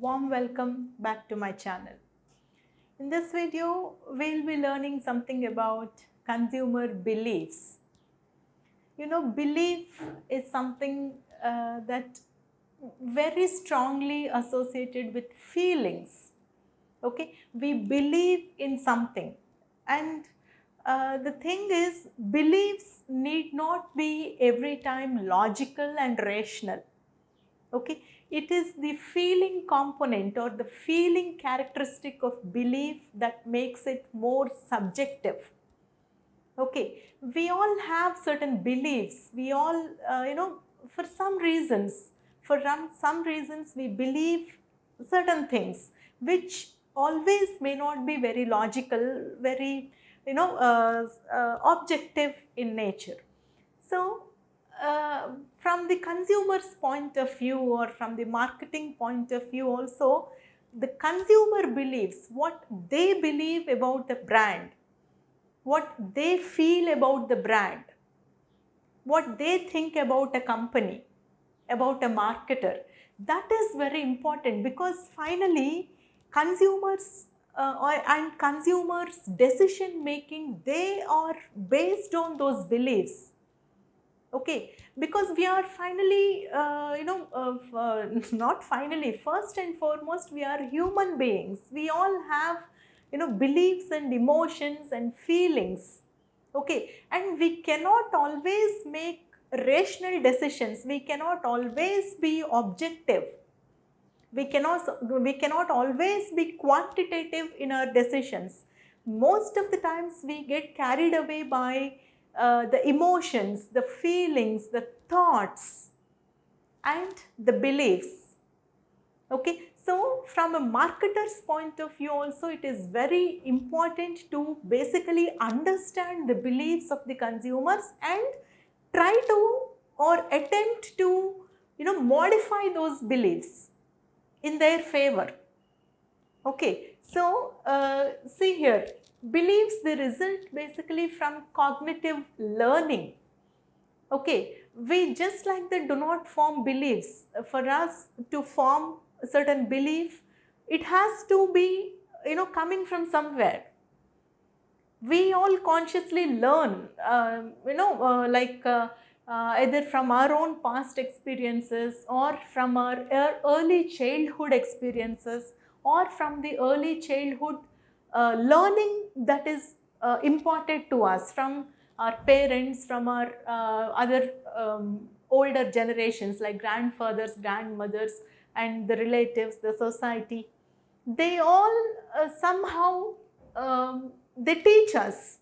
Warm welcome back to my channel. In this video, we'll be learning something about consumer beliefs. Belief is something that very strongly associated with feelings. Okay, we believe in something, and the thing is, beliefs need not be every time logical and rational. Okay, it is the feeling component or the feeling characteristic of belief that makes it more subjective. Okay, we all have certain beliefs. We all, for some reasons, some reasons we believe certain things which always may not be very logical, very, objective in nature. So, from the consumer's point of view or from the marketing point of view also, the consumer believes what they believe about the brand, what they feel about the brand, what they think about a company, about a marketer. That is very important because finally consumers and consumers decision making, they are based on those beliefs. Okay, because we are finally, not finally, first and foremost, we are human beings. We all have, beliefs and emotions and feelings. Okay, and we cannot always make rational decisions. We cannot always be objective. We cannot always be quantitative in our decisions. Most of the times we get carried away by the emotions, the feelings, the thoughts and the beliefs. Okay, so from a marketer's point of view also, it is very important to basically understand the beliefs of the consumers and try to or attempt to modify those beliefs in their favor. Okay, so see here, beliefs, they result basically from cognitive learning. Okay, we just like that do not form beliefs. For us to form a certain belief, it has to be coming from somewhere. We all consciously learn, either from our own past experiences or from our early childhood experiences or from the early childhood learning that is imparted to us from our parents, from our other older generations like grandfathers, grandmothers and the relatives, the society. They all somehow they teach us,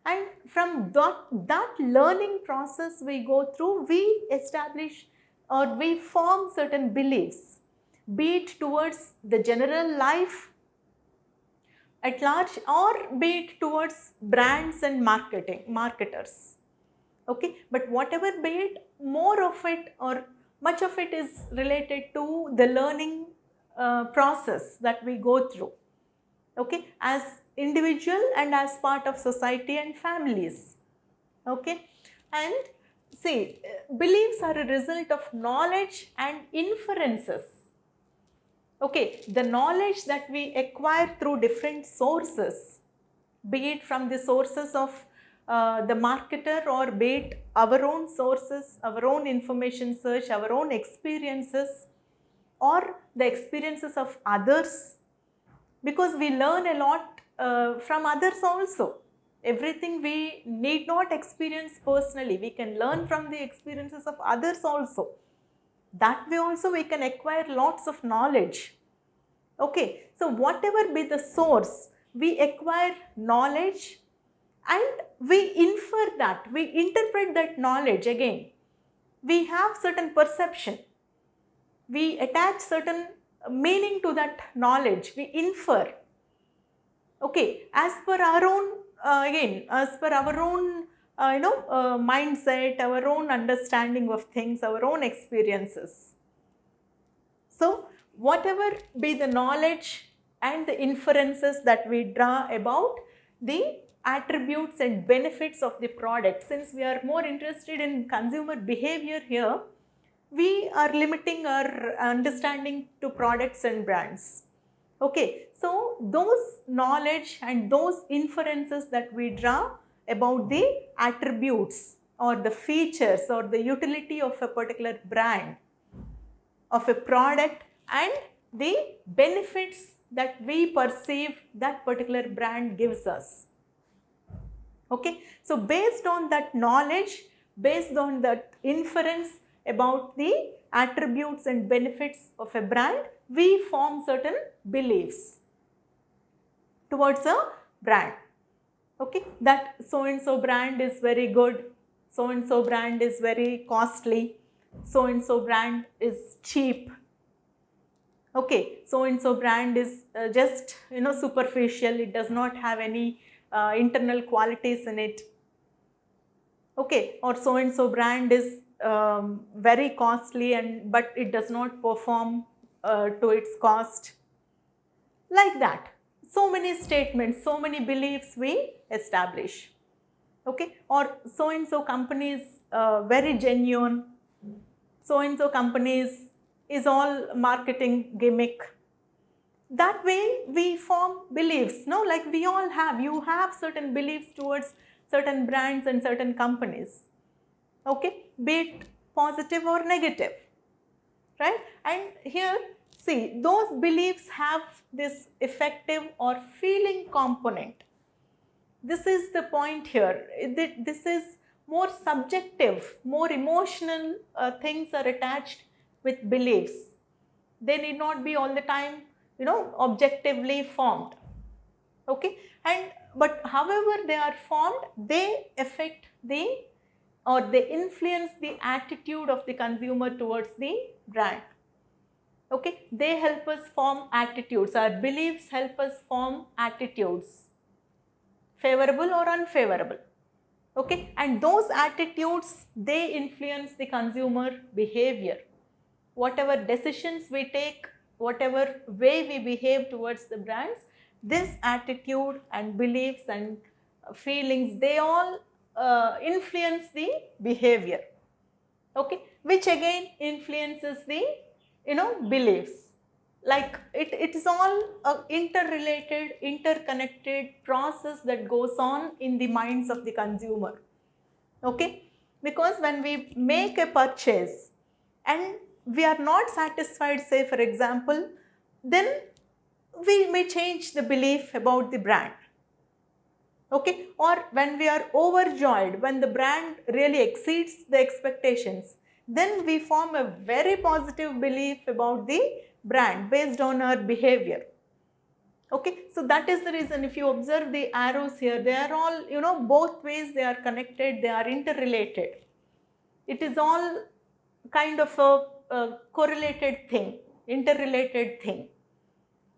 and from that learning process we go through, we establish or we form certain beliefs, be it towards the general life at large or be it towards brands and marketers. Okay, but whatever be it, more of it or much of it is related to the learning process that we go through. Okay, as individual and as part of society and families. Okay, and see, beliefs are a result of knowledge and inferences. Okay, the knowledge that we acquire through different sources, be it from the sources of the marketer or be it our own sources, our own information search, our own experiences or the experiences of others, because we learn a lot from others also. Everything we need not experience personally, we can learn from the experiences of others also. That way also we can acquire lots of knowledge. Okay, so whatever be the source, we acquire knowledge and we infer that, we interpret that knowledge again. We have certain perception, we attach certain meaning to that knowledge, we infer. Okay, as per our own, as per our own, mindset, our own understanding of things, our own experiences. So, whatever be the knowledge and the inferences that we draw about the attributes and benefits of the product, since we are more interested in consumer behavior here, we are limiting our understanding to products and brands. Okay, so those knowledge and those inferences that we draw about the attributes or the features or the utility of a particular brand, of a product, and the benefits that we perceive that particular brand gives us. Okay, so based on that knowledge, based on that inference about the attributes and benefits of a brand, we form certain beliefs towards a brand. Okay, that so and so brand is very good, so and so brand is very costly, so and so brand is cheap. Okay, so and so brand is just superficial, it does not have any internal qualities in it. Okay, or so and so brand is very costly but it does not perform to its cost. Like that, so many statements, so many beliefs we establish. Okay, or so and so company is very genuine, so and so company is all marketing gimmick. That way we form beliefs, no, like we all have, you have certain beliefs towards certain brands and certain companies, okay, be it positive or negative, right? And here, see, those beliefs have this affective or feeling component. This is the point here. This is more subjective, more emotional things are attached with beliefs. They need not be all the time, objectively formed. Okay, but however they are formed, they affect they influence the attitude of the consumer towards the brand. Okay, they help us form attitudes. Our beliefs help us form attitudes, favorable or unfavorable. Okay, and those attitudes, they influence the consumer behavior. Whatever decisions we take, whatever way we behave towards the brands, this attitude and beliefs and feelings, they all influence the behavior. Okay, which again influences the beliefs. Like it is all a interrelated, interconnected process that goes on in the minds of the consumer. Okay, because when we make a purchase and we are not satisfied, say for example, then we may change the belief about the brand. Okay, or when we are overjoyed, when the brand really exceeds the expectations, then we form a very positive belief about the brand based on our behavior. Okay, so that is the reason, if you observe the arrows here, they are all, both ways they are connected, they are interrelated. It is all kind of a correlated thing, interrelated thing.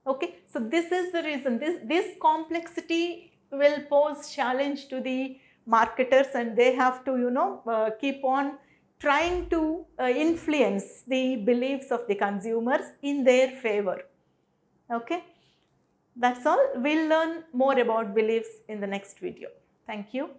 Okay, so this is the reason, this complexity will pose challenge to the marketers, and they have to keep on trying to influence the beliefs of the consumers in their favor. Okay, that's all. We'll learn more about beliefs in the next video. Thank you.